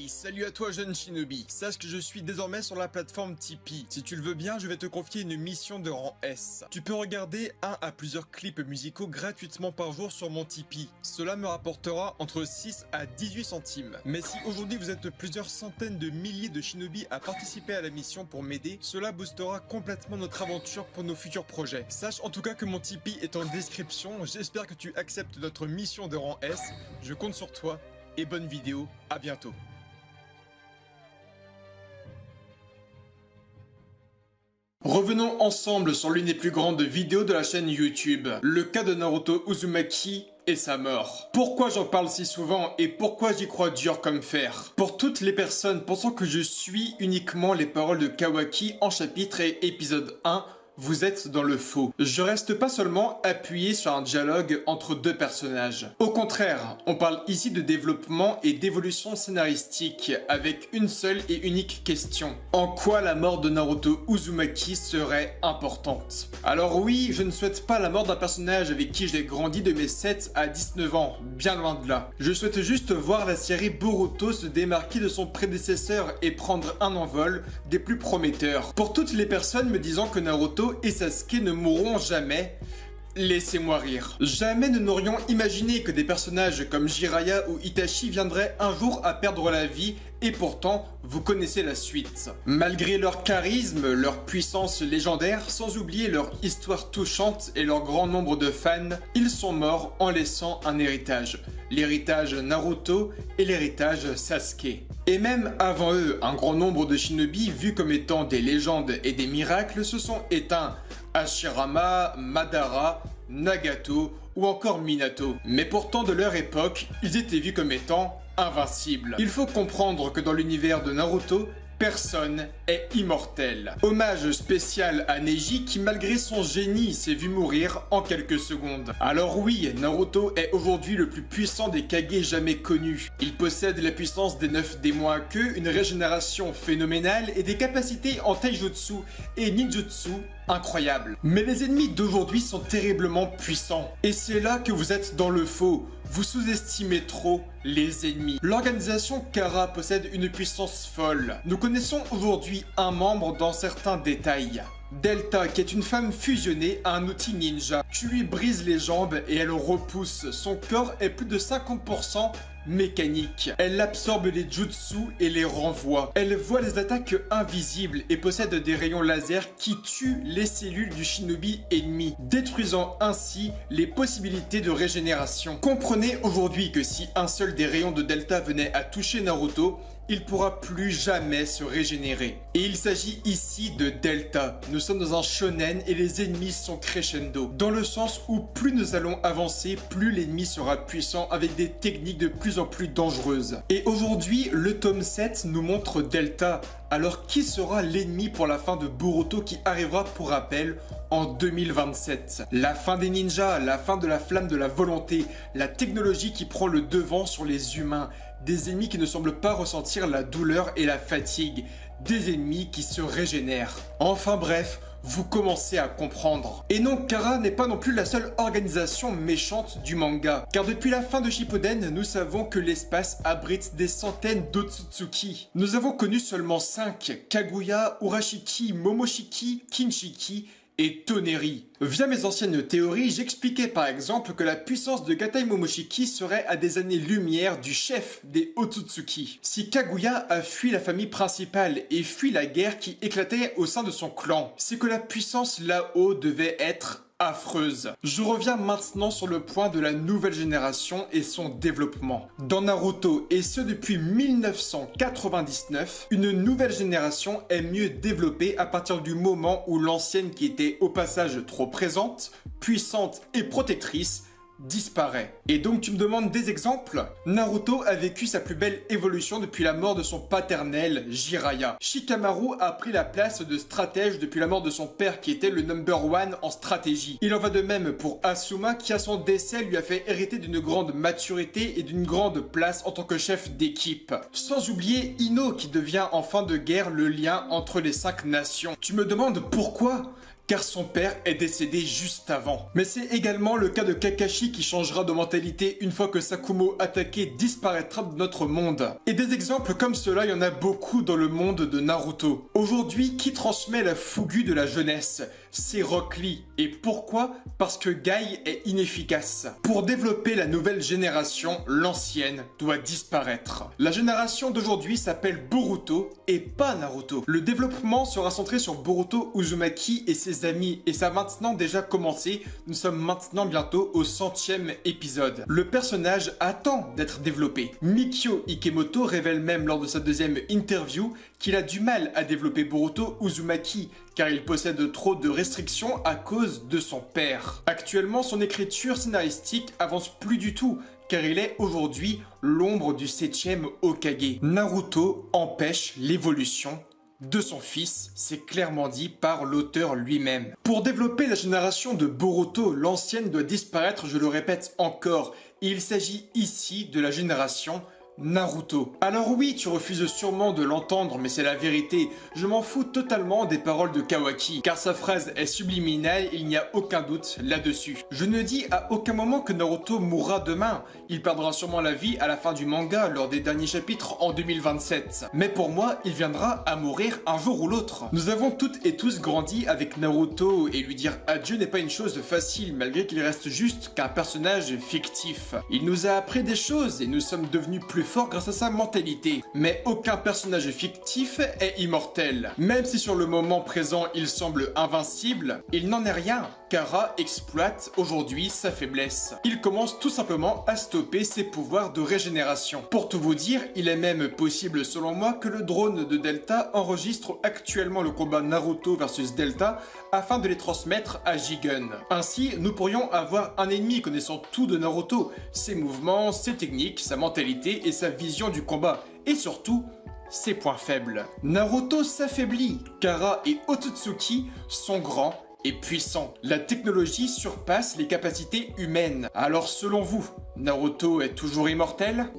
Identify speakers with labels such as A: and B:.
A: Hey, salut à toi jeune shinobi. Sache que je suis désormais sur la plateforme Tipeee. Si tu le veux bien, je vais te confier une mission de rang S. Tu peux regarder un à plusieurs clips musicaux gratuitement par jour sur mon Tipeee. Cela me rapportera entre 6 à 18 centimes. Mais si aujourd'hui vous êtes plusieurs centaines de milliers de shinobi à participer à la mission pour m'aider, cela boostera complètement notre aventure pour nos futurs projets. Sache en tout cas que mon Tipeee est en description. J'espère que tu acceptes notre mission de rang S. Je compte sur toi et bonne vidéo. À bientôt. Revenons ensemble sur l'une des plus grandes vidéos de la chaîne YouTube, le cas de Naruto Uzumaki et sa mort. Pourquoi j'en parle si souvent et pourquoi j'y crois dur comme fer? Pour toutes les personnes pensant que je suis uniquement les paroles de Kawaki en chapitre et épisode 1, vous êtes dans le faux. Je reste pas seulement appuyé sur un dialogue entre deux personnages. Au contraire, on parle ici de développement et d'évolution scénaristique avec une seule et unique question. En quoi la mort de Naruto Uzumaki serait importante? Alors oui, je ne souhaite pas la mort d'un personnage avec qui j'ai grandi de mes 7 à 19 ans, bien loin de là. Je souhaite juste voir la série Boruto se démarquer de son prédécesseur et prendre un envol des plus prometteurs. Pour toutes les personnes me disant que Naruto et Sasuke ne mourront jamais, laissez-moi rire. Jamais nous n'aurions imaginé que des personnages comme Jiraiya ou Itachi viendraient un jour à perdre la vie, et pourtant, vous connaissez la suite. Malgré leur charisme, leur puissance légendaire, sans oublier leur histoire touchante et leur grand nombre de fans, ils sont morts en laissant un héritage. L'héritage Naruto et l'héritage Sasuke. Et même avant eux, un grand nombre de shinobi vus comme étant des légendes et des miracles se sont éteints. Hashirama, Madara, Nagato ou encore Minato. Mais pourtant de leur époque, ils étaient vus comme étant invincibles. Il faut comprendre que dans l'univers de Naruto, personne est immortel. Hommage spécial à Neji qui malgré son génie s'est vu mourir en quelques secondes. Alors oui, Naruto est aujourd'hui le plus puissant des Kage jamais connus. Il possède la puissance des 9 démons à queue, une régénération phénoménale et des capacités en taijutsu et ninjutsu incroyables. Mais les ennemis d'aujourd'hui sont terriblement puissants. Et c'est là que vous êtes dans le faux. Vous sous-estimez trop les ennemis. L'organisation Kara possède une puissance folle. Nous connaissons aujourd'hui un membre dans certains détails. Delta, qui est une femme fusionnée à un outil ninja. Tu lui brises les jambes et elle repousse. Son corps est plus de 50% mécanique. Elle absorbe les jutsu et les renvoie. Elle voit les attaques invisibles et possède des rayons laser qui tuent les cellules du shinobi ennemi, détruisant ainsi les possibilités de régénération. Comprenez aujourd'hui que si un seul des rayons de Delta venait à toucher Naruto, il pourra plus jamais se régénérer. Et il s'agit ici de Delta. Nous sommes dans un shonen et les ennemis sont crescendo. Dans le sens où plus nous allons avancer, plus l'ennemi sera puissant avec des techniques de plus en plus dangereuses. Et aujourd'hui, le tome 7 nous montre Delta. Alors qui sera l'ennemi pour la fin de Boruto qui arrivera pour rappel en 2027? La fin des ninjas, la fin de la flamme de la volonté, la technologie qui prend le devant sur les humains, des ennemis qui ne semblent pas ressentir la douleur et la fatigue, des ennemis qui se régénèrent. Enfin bref, vous commencez à comprendre. Et non, Kara n'est pas non plus la seule organisation méchante du manga. Car depuis la fin de Shippuden, nous savons que l'espace abrite des centaines d'Otsutsuki. Nous avons connu seulement 5, Kaguya, Urashiki, Momoshiki, Kinshiki et Toneri. Via mes anciennes théories, j'expliquais par exemple que la puissance de Gatai Momoshiki serait à des années-lumière du chef des Otsutsuki. Si Kaguya a fui la famille principale et fui la guerre qui éclatait au sein de son clan, c'est que la puissance là-haut devait être affreuse. Je reviens maintenant sur le point de la nouvelle génération et son développement. Dans Naruto, et ce depuis 1999, une nouvelle génération est mieux développée à partir du moment où l'ancienne qui était au passage trop présente, puissante et protectrice, disparaît. Et donc tu me demandes des exemples? Naruto a vécu sa plus belle évolution depuis la mort de son paternel, Jiraiya. Shikamaru a pris la place de stratège depuis la mort de son père qui était le number one en stratégie. Il en va de même pour Asuma qui à son décès lui a fait hériter d'une grande maturité et d'une grande place en tant que chef d'équipe. Sans oublier Ino qui devient en fin de guerre le lien entre les 5 nations. Tu me demandes pourquoi? car son père est décédé juste avant. Mais c'est également le cas de Kakashi qui changera de mentalité une fois que Sakumo attaqué disparaîtra de notre monde. Et des exemples comme cela, il y en a beaucoup dans le monde de Naruto. Aujourd'hui, qui transmet la fougue de la jeunesse? C'est Rock Lee. Et pourquoi? Parce que Guy est inefficace. Pour développer la nouvelle génération, l'ancienne doit disparaître. La génération d'aujourd'hui s'appelle Boruto et pas Naruto. Le développement sera centré sur Boruto Uzumaki et ses amis, et ça a maintenant déjà commencé. Nous sommes maintenant bientôt au 100e épisode. Le personnage attend d'être développé. Mikio Ikemoto révèle même lors de sa deuxième interview qu'il a du mal à développer Boruto Uzumaki, car il possède trop de restrictions à cause de son père. Actuellement, son écriture scénaristique avance plus du tout, car il est aujourd'hui l'ombre du 7e Hokage. Naruto empêche l'évolution de son fils, c'est clairement dit par l'auteur lui-même. Pour développer la génération de Boruto, l'ancienne doit disparaître, je le répète encore. Il s'agit ici de la génération Naruto. Alors oui, tu refuses sûrement de l'entendre, mais c'est la vérité. Je m'en fous totalement des paroles de Kawaki, car sa phrase est subliminale, il n'y a aucun doute là-dessus. Je ne dis à aucun moment que Naruto mourra demain. Il perdra sûrement la vie à la fin du manga, lors des derniers chapitres en 2027. Mais pour moi, il viendra à mourir un jour ou l'autre. Nous avons toutes et tous grandi avec Naruto, et lui dire adieu n'est pas une chose facile, malgré qu'il reste juste qu'un personnage fictif. Il nous a appris des choses, et nous sommes devenus plus fort grâce à sa mentalité. Mais aucun personnage fictif est immortel. Même si sur le moment présent il semble invincible, il n'en est rien. Kara exploite aujourd'hui sa faiblesse. Il commence tout simplement à stopper ses pouvoirs de régénération. Pour tout vous dire, il est même possible selon moi que le drone de Delta enregistre actuellement le combat Naruto versus Delta afin de les transmettre à Jigen. Ainsi, nous pourrions avoir un ennemi connaissant tout de Naruto, ses mouvements, ses techniques, sa mentalité et sa vision du combat, et surtout, ses points faibles. Naruto s'affaiblit, Kara et Otsutsuki sont grands et puissants. La technologie surpasse les capacités humaines. Alors selon vous, Naruto est toujours immortel ?